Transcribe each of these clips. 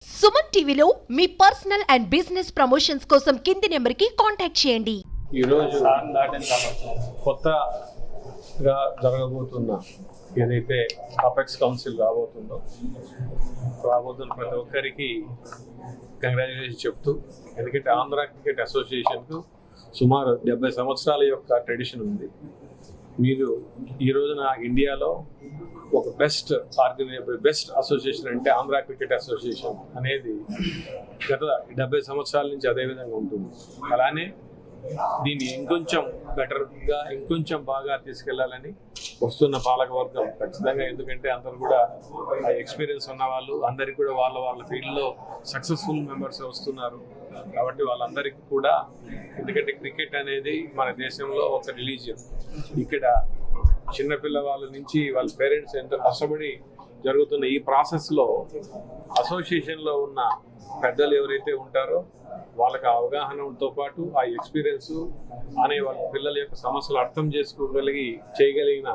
సుమన్ టీవీలో మీ personal and business promotions కోసం కింది నెంబర్కి కాంటాక్ట్ చేయండి. ఈరోజు కొత్తగా జరగబోతున్న ఏదైతే అపెక్స్ కౌన్సిల్ రాబోతున్న ప్రతి ఒక్కరికి కంగ్రాచులేషన్ చెప్తూ, ఎందుకంటే ఆంధ్ర క్రికెట్ అసోసియేషన్కు సుమారు 70 సంవత్సరాల యొక్క ట్రెడిషన్ ఉంది. మీరు ఈ రోజున ఇండియాలో ఒక బెస్ట్ అసోసియేషన్ అంటే ఆంధ్ర క్రికెట్ అసోసియేషన్ అనేది గత 70 సంవత్సరాల నుంచి అదే విధంగా ఉంటుంది. అలానే దీన్ని ఇంకొంచెం బెటర్గా ఇంకొంచెం బాగా తీసుకెళ్లాలని వస్తున్న పాలకవర్గం ఖచ్చితంగా, ఎందుకంటే అందరూ కూడా ఆ ఎక్స్పీరియన్స్ ఉన్న వాళ్ళు, అందరికీ కూడా వాళ్ళ ఫీల్డ్లో సక్సెస్ఫుల్ మెంబర్స్ వస్తున్నారు. కాబట్టి వాళ్ళందరికీ కూడా, ఎందుకంటే క్రికెట్ అనేది మన దేశంలో ఒక రిలీజియన్. ఇక్కడ చిన్నపిల్లవాళ్ళ నుంచి వాళ్ళ పేరెంట్స్ ఎంతో కష్టపడి జరుగుతున్న ఈ ప్రాసెస్లో అసోసియేషన్లో ఉన్న పెద్దలు ఎవరైతే ఉంటారో వాళ్ళకి అవగాహనతో పాటు ఆ ఎక్స్పీరియన్స్ అనే వాళ్ళ పిల్లల యొక్క సమస్యలు అర్థం చేయగలిగిన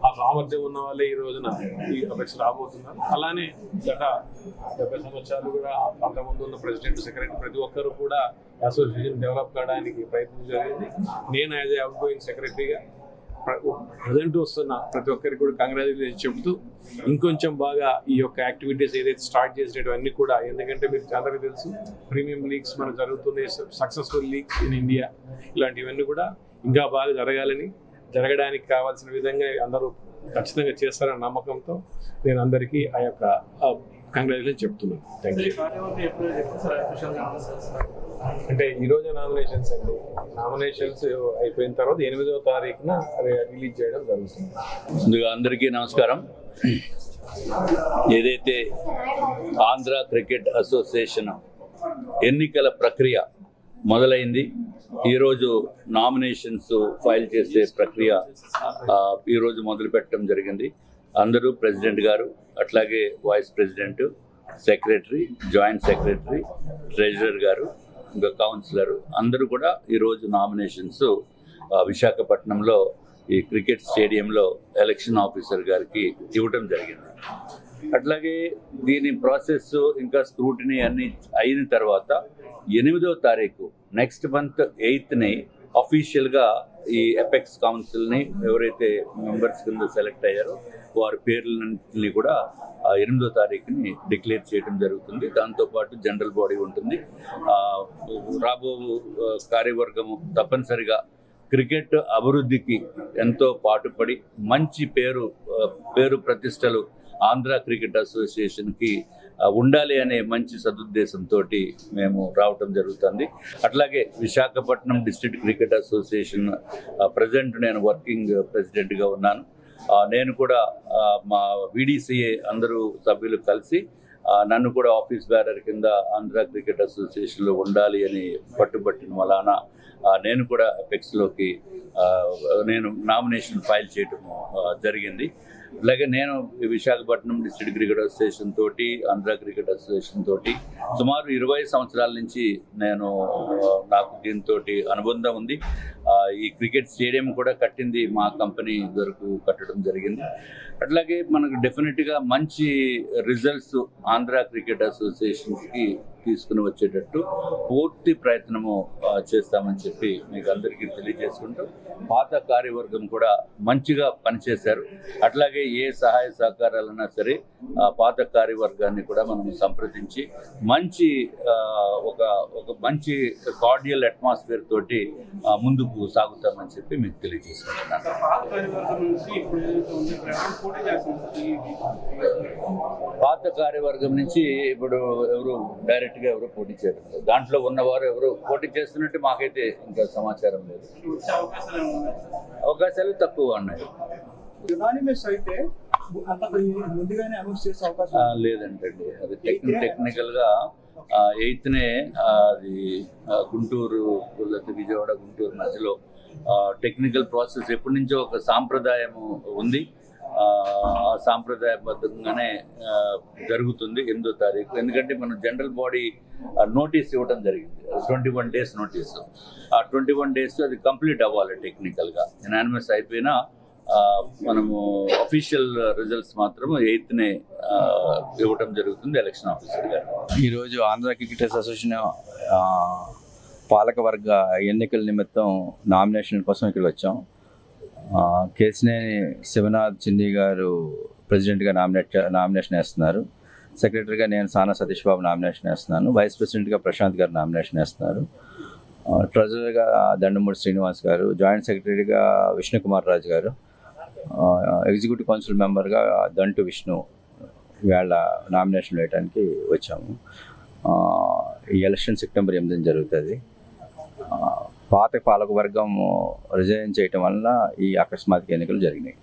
ఆ సామర్థ్యం ఉన్న వాళ్ళే ఈ రోజున ఈ అపెక్స్ రాబోతున్నారు. అలానే గత 70 సంవత్సరాలు కూడా అంతకుముందు ఉన్న ప్రెసిడెంట్, సెక్రటరీ ప్రతి ఒక్కరు కూడా అసోసియేషన్ డెవలప్ కావడానికి ప్రయత్నం జరిగింది. నేను యాజ్ ఏ అవుట్ గోయింగ్ సెక్రటరీగా ప్రజెంట్ వస్తున్న ప్రతి ఒక్కరికి కూడా కంగ్రాచులేషన్ చెబుతూ, ఇంకొంచెం బాగా ఈ యొక్క యాక్టివిటీస్ ఏదైతే స్టార్ట్ చేసినవన్నీ కూడా, ఎందుకంటే మీరు అందరికీ తెలుసు ప్రీమియం లీగ్స్ మనకు జరుగుతున్నాయి, సక్సెస్ఫుల్ లీగ్స్ ఇన్ ఇండియా, ఇలాంటివన్నీ కూడా ఇంకా బాగా జరగడానికి కావాల్సిన విధంగా అందరూ ఖచ్చితంగా చేస్తారన్న నమ్మకంతో నేను అందరికీ ఆ యొక్క కంగ్రాచులేషన్ చెప్తున్నాను. Thank you. అంటే ఈరోజు నామినేషన్స్ అండి. నామినేషన్స్ అయిపోయిన తర్వాత 8వ తారీఖున రిలీజ్ చేయడం జరుగుతుంది. ముందుగా అందరికీ నమస్కారం. ఏదైతే ఆంధ్ర క్రికెట్ అసోసియేషన్ ఎన్నికల ప్రక్రియ మొదలైంది, ఈరోజు నామినేషన్స్ ఫైల్ చేసే ప్రక్రియ ఈరోజు మొదలు పెట్టడం జరిగింది. అందరూ ప్రెసిడెంట్ గారు, అట్లాగే vice president, secretary, joint secretary, treasurer గారు, ఇంకా కౌన్సిలర్ అందరూ కూడా ఈరోజు నామినేషన్స్ విశాఖపట్నంలో ఈ క్రికెట్ స్టేడియంలో ఎలక్షన్ ఆఫీసర్ గారికి ఇవ్వటం జరిగింది. అట్లాగే దీని ప్రాసెస్ ఇంకా స్క్రూటినీ అన్ని అయిన తర్వాత 8వ తారీఖు నెక్స్ట్ మంత్ 8ని అఫీషియల్గా ఈ అపెక్స్ కౌన్సిల్ని ఎవరైతే మెంబర్స్ కింద సెలెక్ట్ అయ్యారో వారి పేర్లన్నింటినీ కూడా 8వ తారీఖుని డిక్లేర్ చేయడం జరుగుతుంది. దాంతోపాటు జనరల్ బాడీ ఉంటుంది. రాబో కార్యవర్గము తప్పనిసరిగా క్రికెట్ అభివృద్ధికి ఎంతో పాటుపడి మంచి పేరు ప్రతిష్టలు ఆంధ్ర క్రికెట్ అసోసియేషన్కి ఉండాలి అనే మంచి సదుద్దేశంతో మేము రావటం జరుగుతుంది. అట్లాగే Visakhapatnam district cricket association present నేను వర్కింగ్ ప్రెసిడెంట్గా ఉన్నాను. నేను కూడా మా VDCA అందరూ సభ్యులు కలిసి నన్ను కూడా ఆఫీస్ బేరర్ కింద ఆంధ్ర క్రికెట్ అసోసియేషన్లో ఉండాలి అని పట్టుబట్టిన వలన నేను కూడా అపెక్స్లోకి నేను నామినేషన్ ఫైల్ చేయటం జరిగింది. అలాగే నేను విశాఖపట్నం డిస్ట్రిక్ట్ క్రికెట్ అసోసియేషన్ తోటి, ఆంధ్ర క్రికెట్ అసోసియేషన్ తోటి సుమారు 20 సంవత్సరాల నుంచి నాకు దీంతో అనుబంధం ఉంది. ఈ క్రికెట్ స్టేడియం కూడా కట్టింది మా కంపెనీ వరకు కట్టడం జరిగింది. అట్లాగే మనకు డెఫినెట్గా మంచి రిజల్ట్స్ ఆంధ్ర క్రికెట్ అసోసియేషన్స్కి తీసుకుని వచ్చేటట్టు పూర్తి ప్రయత్నము చేస్తామని చెప్పి మీకు అందరికీ తెలియజేసుకుంటూ, పాత కార్యవర్గం కూడా మంచిగా పనిచేశారు. అట్లాగే ఏ సహాయ సహకారాలన్నా సరే పాత కార్యవర్గాన్ని కూడా మనం సంప్రదించి ఒక మంచి కార్డియల్ అట్మాస్ఫియర్ తోటి ముందుకు సాగుతామని చెప్పి మీకు తెలియజేసుకుంటున్నాను. పాత కార్యవర్గం నుంచి ఇప్పుడు ఎవరు డైరెక్ట్గా ఎవరు పోటీ చేయడం లేదు. దాంట్లో ఉన్నవారు ఎవరు పోటీ చేస్తున్నట్టు మాకైతే ఇంకా సమాచారం లేదు. అవకాశాలు తక్కువ ఉన్నాయి. లేదంటండి, అది టెక్నికల్గా 8నే అది గుంటూరు, విజయవాడ గుంటూరు మధ్యలో టెక్నికల్ ప్రాసెస్ ఎప్పటి నుంచో ఒక సాంప్రదాయము ఉంది. ఆ సాంప్రదాయబద్ధంగానే జరుగుతుంది 8వ తారీఖు. ఎందుకంటే మనం జనరల్ బాడీ నోటీస్ ఇవ్వడం జరిగింది, 21 days నోటీసు. ఆ 21 days అది కంప్లీట్ అవ్వాలి. టెక్నికల్గా యునానిమస్ అయిపోయినా మనము అఫీషియల్ రిజల్ట్స్ మాత్రం 8నే ఇవ్వటం జరుగుతుంది ఎలక్షన్ ఆఫీసర్ గారు. ఈరోజు ఆంధ్ర క్రికెట్ అసోసియేషన్ పాలకవర్గ ఎన్నికల నిమిత్తం నామినేషన్ కోసం ఇక్కడికి వచ్చాం. కేసినేని శివనాథ్ చిన్ని గారు ప్రెసిడెంట్గా నామినేషన్ వేస్తున్నారు. సెక్రటరీగా నేను సానా సతీష్ బాబు నామినేషన్ వేస్తున్నాను. వైస్ ప్రెసిడెంట్గా ప్రశాంత్ గారు నామినేషన్ వేస్తున్నారు. ట్రెజరర్గా దండమూడి శ్రీనివాస్ గారు, జాయింట్ సెక్రటరీగా విష్ణుకుమార్ రాజు గారు, ఎగ్జిక్యూటివ్ కౌన్సిల్ మెంబర్గా దంటు విష్ణు ఇవాళ నామినేషన్ వేయడానికి వచ్చాము. ఈ ఎలక్షన్ సెప్టెంబర్ 8న జరుగుతుంది. పాత పాలకవర్గం రిజైన్ చేయటం వలన ఈ అకస్మాత్తుగా ఎన్నికలు జరిగినాయి.